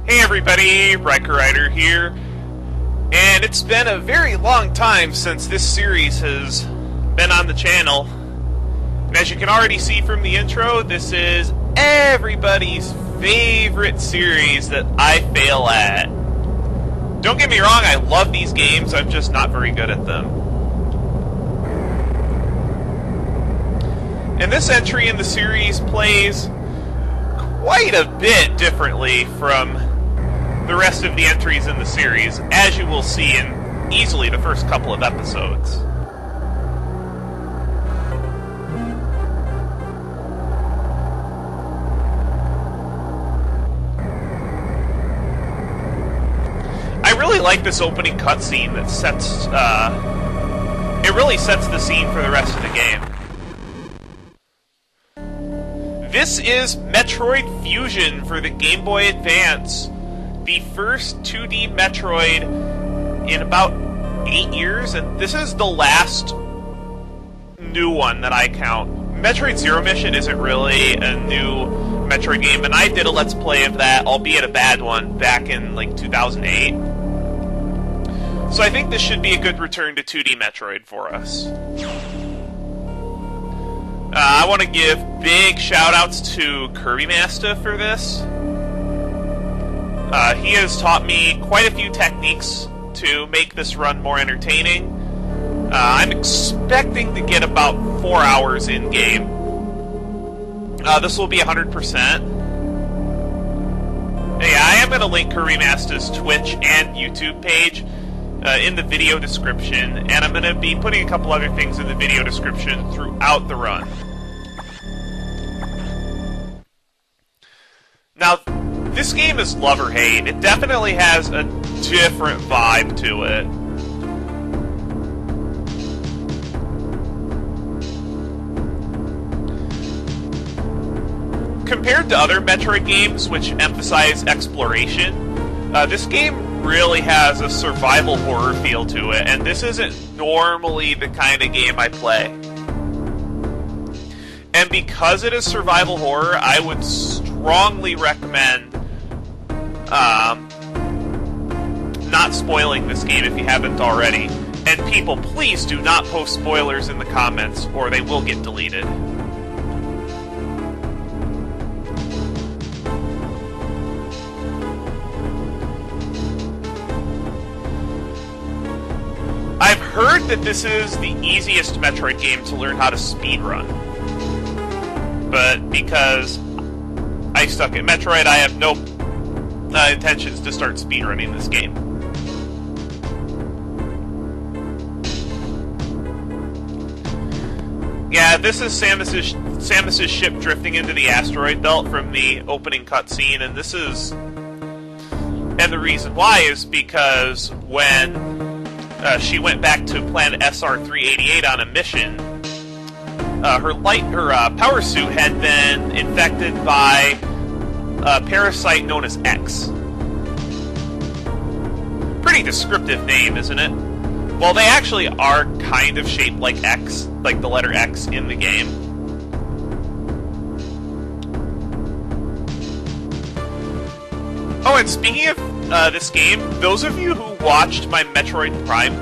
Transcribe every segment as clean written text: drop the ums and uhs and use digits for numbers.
Hey everybody, Riker Rider here, and it's been a very long time since this series has been on the channel. And as you can already see from the intro, this is everybody's favorite series that I fail at. Don't get me wrong, I love these games, I'm just not very good at them. And this entry in the series plays quite a bit differently from the rest of the entries in the series, as you will see in easily the first couple of episodes. I really like this opening cutscene that sets, it really sets the scene for the rest of the game. This is Metroid Fusion for the Game Boy Advance. The first 2D Metroid in about 8 years, and this is the last new one that I count. Metroid Zero Mission isn't really a new Metroid game, and I did a Let's Play of that, albeit a bad one, back in like 2008. So I think this should be a good return to 2D Metroid for us. I want to give big shout-outs to Kirby Master for this. He has taught me quite a few techniques to make this run more entertaining. I'm expecting to get about 4 hours in-game. This will be 100%. Yeah, I am going to link Kirby Master's Twitch and YouTube page in the video description, and I'm going to be putting a couple other things in the video description throughout the run. Now, this game is love or hate. It definitely has a different vibe to it. Compared to other Metroid games, which emphasize exploration, this game really has a survival horror feel to it, and this isn't normally the kind of game I play. And because it is survival horror, I would strongly recommend not spoiling this game if you haven't already. And people, please do not post spoilers in the comments, or they will get deleted. I've heard that this is the easiest Metroid game to learn how to speedrun. But because I suck at Metroid, I have no intentions to start speedrunning this game. Yeah, this is Samus's ship drifting into the asteroid belt from the opening cutscene, and this is... And the reason why is because when she went back to planet SR-388 on a mission, her power suit had been infected by a parasite known as X. Pretty descriptive name, isn't it? Well, they actually are kind of shaped like X, like the letter X in the game. Oh, and speaking of this game, those of you who watched my Metroid Prime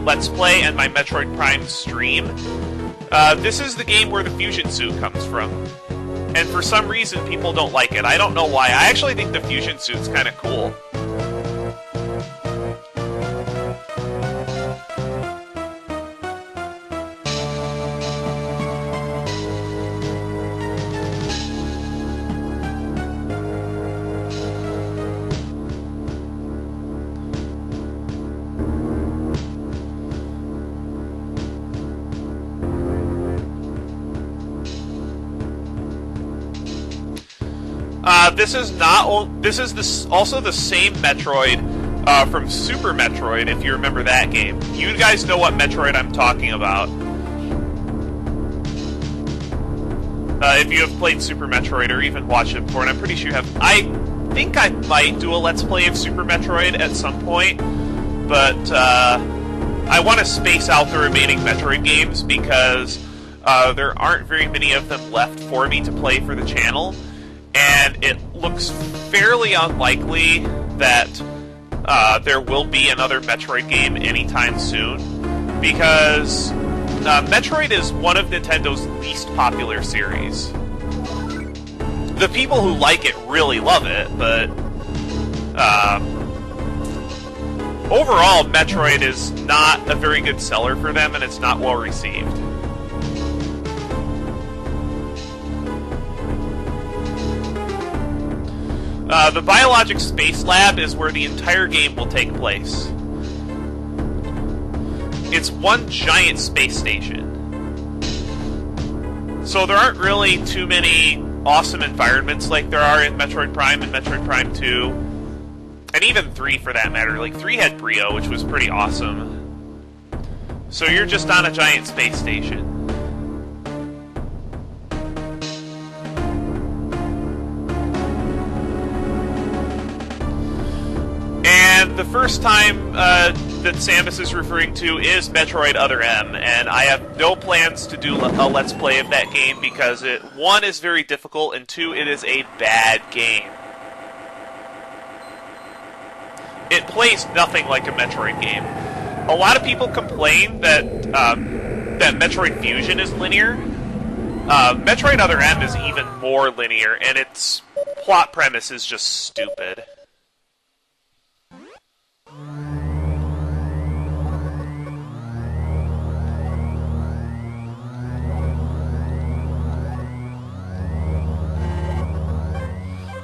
Let's Play and my Metroid Prime stream, this is the game where the fusion suit comes from. And for some reason, people don't like it. I don't know why. I actually think the fusion suit's kind of cool. This is also the same Metroid from Super Metroid, if you remember that game. You guys know what Metroid I'm talking about. If you have played Super Metroid or even watched it before, and I'm pretty sure you have. I think I might do a Let's Play of Super Metroid at some point, but I want to space out the remaining Metroid games because there aren't very many of them left for me to play for the channel. And it looks fairly unlikely that there will be another Metroid game anytime soon, because Metroid is one of Nintendo's least popular series. The people who like it really love it, but overall, Metroid is not a very good seller for them, and it's not well received. The Biologic Space Lab is where the entire game will take place. It's one giant space station. So there aren't really too many awesome environments like there are in Metroid Prime and Metroid Prime 2. And even 3 for that matter. Like 3 had Brio, which was pretty awesome. So you're just on a giant space station. And the first time that Samus is referring to is Metroid Other M, and I have no plans to do a Let's Play of that game because it, 1, is very difficult, and 2, it is a bad game. It plays nothing like a Metroid game. A lot of people complain that that Metroid Fusion is linear. Metroid Other M is even more linear, and its plot premise is just stupid.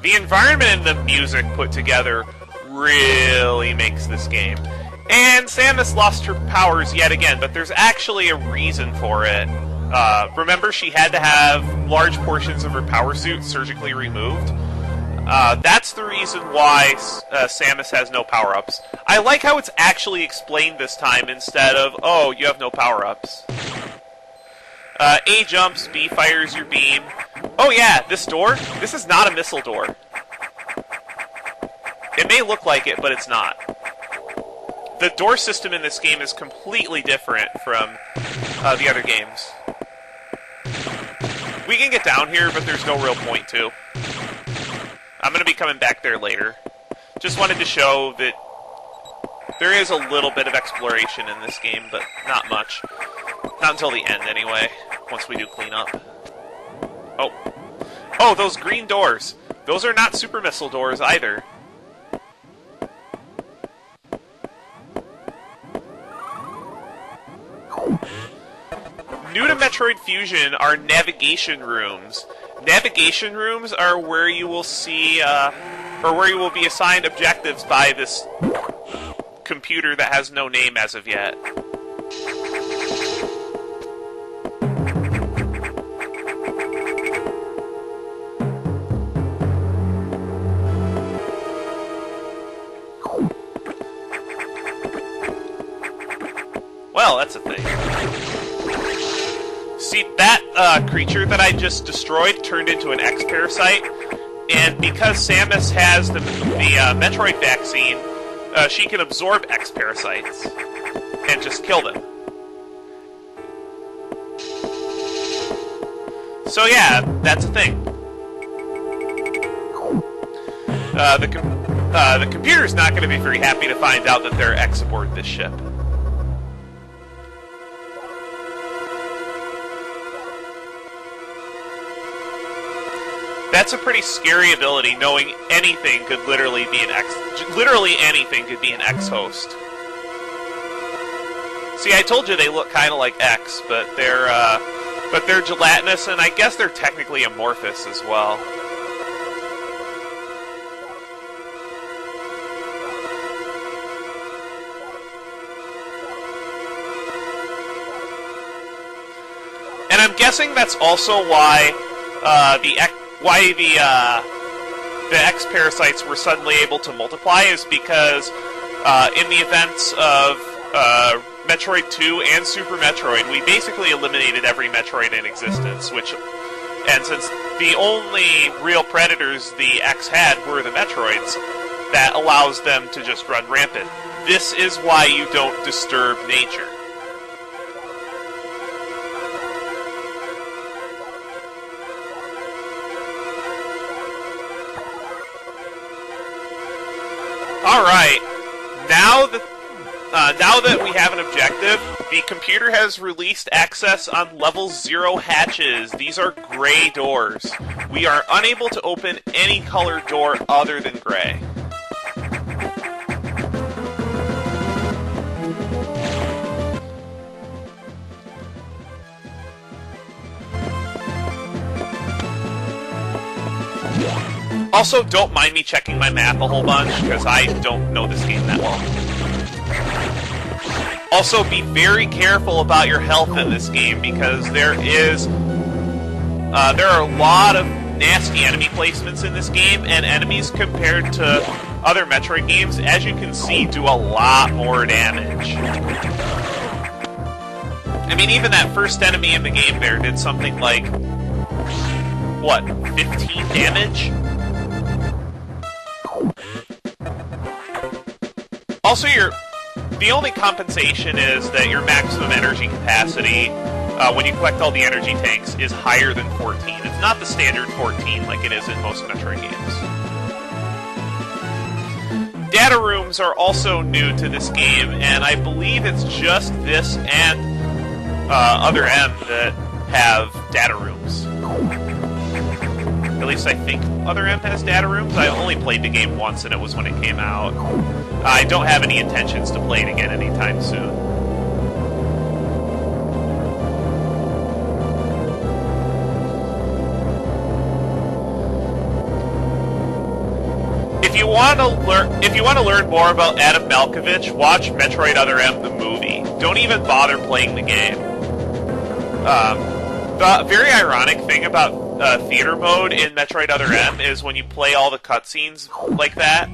The environment and the music put together really makes this game. And Samus lost her powers yet again, but there's actually a reason for it. Remember, she had to have large portions of her power suit surgically removed? That's the reason why Samus has no power-ups. I like how it's actually explained this time instead of, oh, you have no power-ups. A jumps, B fires your beam. Oh yeah, this door? This is not a missile door. It may look like it, but it's not. The door system in this game is completely different from the other games. We can get down here, but there's no real point to. I'm going to be coming back there later. Just wanted to show that there is a little bit of exploration in this game, but not much. Not until the end, anyway, once we do clean up. Oh. Oh, those green doors. Those are not super missile doors, either. New to Metroid Fusion are navigation rooms. Navigation rooms are where you will see, or where you will be assigned objectives by this computer that has no name as of yet. Well, that's a thing. See, that creature that I just destroyed turned into an X-Parasite, and because Samus has the Metroid vaccine, she can absorb X-Parasites and just kill them. So yeah, that's a thing. The computer's not going to be very happy to find out that there are X aboard this ship. That's a pretty scary ability, knowing anything could literally be an X... Literally anything could be an X-host. See, I told you they look kind of like X, but they're gelatinous, and I guess they're technically amorphous as well. And I'm guessing that's also why the X-Parasites were suddenly able to multiply, is because in the events of Metroid 2 and Super Metroid, we basically eliminated every Metroid in existence, and since the only real predators the X had were the Metroids, that allows them to just run rampant. This is why you don't disturb nature. Alright, now that we have an objective, the computer has released access on level 0 hatches. These are gray doors. We are unable to open any colored door other than gray. Also, don't mind me checking my map a whole bunch, because I don't know this game that well. Also, be very careful about your health in this game, because there are a lot of nasty enemy placements in this game, and enemies compared to other Metroid games, as you can see, do a lot more damage. I mean, even that first enemy in the game there did something like, what, 15 damage? Also, the only compensation is that your maximum energy capacity, when you collect all the energy tanks, is higher than 14. It's not the standard 14 like it is in most Metroid games. Data rooms are also new to this game, and I believe it's just this and Other M that have data rooms. At least I think Other M has data rooms. I only played the game once, and it was when it came out. I don't have any intentions to play it again anytime soon. If you want to learn more about Adam Malkovich, watch Metroid Other M the movie. Don't even bother playing the game. The very ironic thing about theater mode in Metroid Other M is when you play all the cutscenes like that.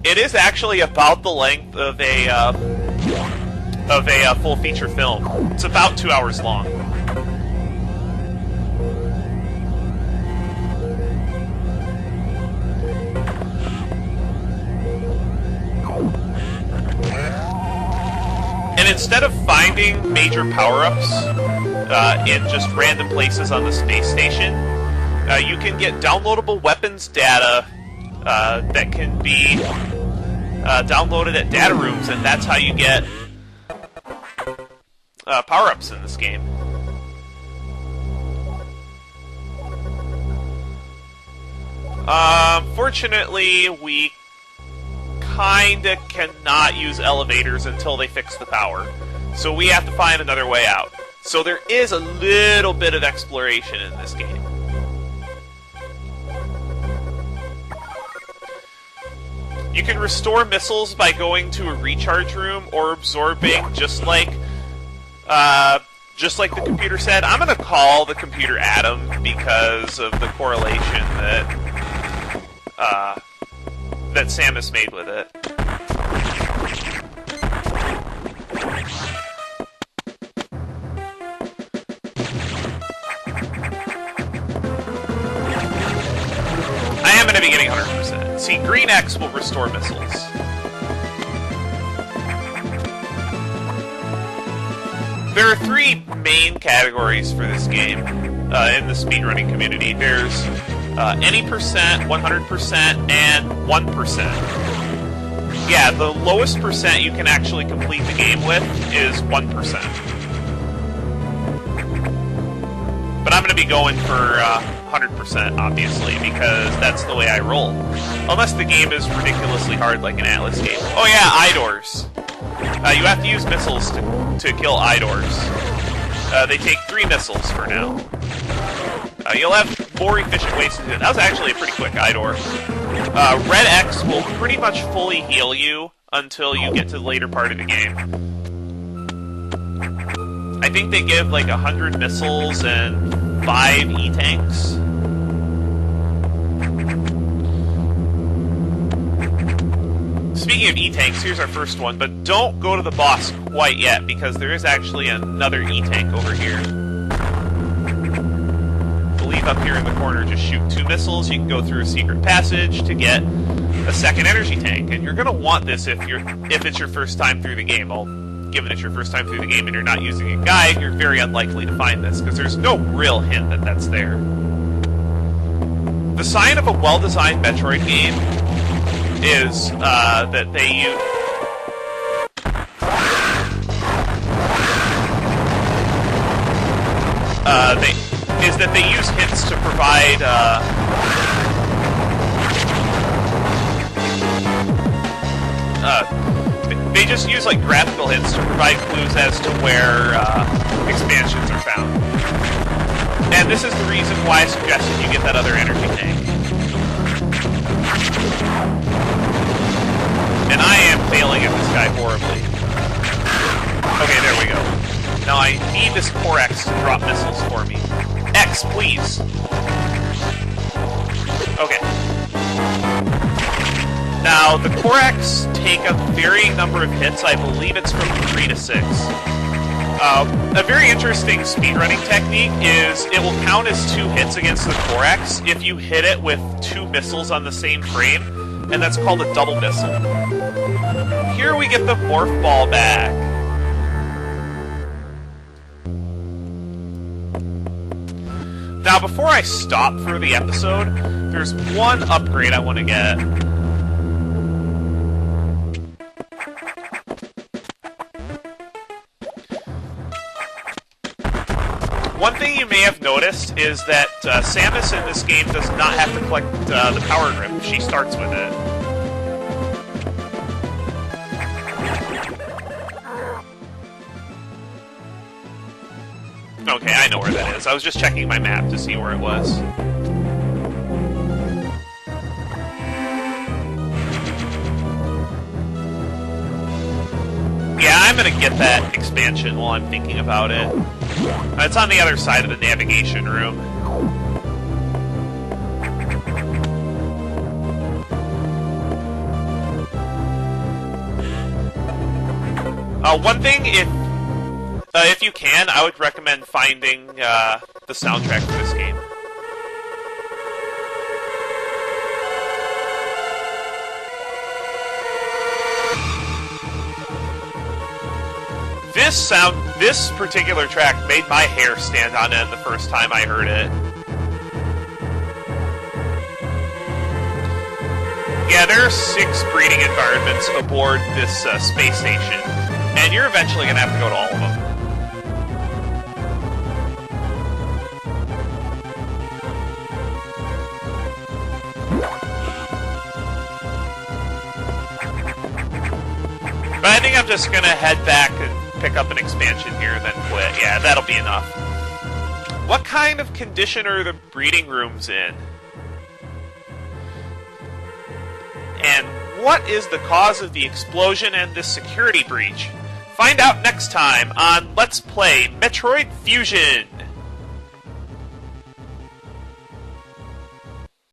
It is actually about the length of a full feature film. It's about 2 hours long. And instead of finding major power-ups in just random places on the space station, you can get downloadable weapons data that can be downloaded at data rooms, and that's how you get power-ups in this game. Fortunately, we kinda cannot use elevators until they fix the power, so we have to find another way out. So there is a little bit of exploration in this game. You can restore missiles by going to a recharge room or absorbing, just like the computer said. I'm gonna call the computer Adam because of the correlation that Samus made with it. I am gonna be getting 100%. See, Green X will restore missiles. There are three main categories for this game in the speedrunning community. There's any percent, 100%, and 1%. Yeah, the lowest percent you can actually complete the game with is 1%. But I'm going to be going for 100%, obviously, because that's the way I roll. Unless the game is ridiculously hard like an Atlas game. Oh yeah, Idors. You have to use missiles to kill Idors. They take 3 missiles for now. You'll have more efficient ways to do it. That was actually a pretty quick Idor. Red X will pretty much fully heal you until you get to the later part of the game. I think they give like 100 missiles and 5 E-tanks. Speaking of E-tanks, here's our first one, but don't go to the boss quite yet, because there is actually another E-tank over here. Up here in the corner, just shoot 2 missiles. You can go through a secret passage to get a second energy tank, and you're going to want this if it's your first time through the game. Well, given it's your first time through the game and you're not using a guide, you're very unlikely to find this, because there's no real hint that that's there. The sign of a well-designed Metroid game is that they use... they use hints to provide they just use like graphical hints to provide clues as to where expansions are found. And this is the reason why I suggested you get that other energy tank. And I am failing at this guy horribly. Okay, there we go. Now I need this Core X to drop missiles for me. X, please. Okay. Now, the Core X take a varying number of hits. I believe it's from 3 to 6. A very interesting speedrunning technique is it will count as 2 hits against the Core X if you hit it with 2 missiles on the same frame, and that's called a double missile. Here we get the Morph Ball back. Now, before I stop for the episode, there's one upgrade I want to get. One thing you may have noticed is that Samus in this game does not have to collect the power grip. She starts with it. Okay, I know where that is. I was just checking my map to see where it was. Yeah, I'm gonna get that expansion while I'm thinking about it. It's on the other side of the navigation room. One thing, if you can, I would recommend finding the soundtrack for this game. This particular track made my hair stand on end the first time I heard it. Yeah, there are 6 breeding environments aboard this space station, and you're eventually going to have to go to all of them. But I think I'm just going to head back and pick up an expansion here and then quit. Yeah, that'll be enough. What kind of condition are the breeding rooms in? And what is the cause of the explosion and this security breach? Find out next time on Let's Play Metroid Fusion!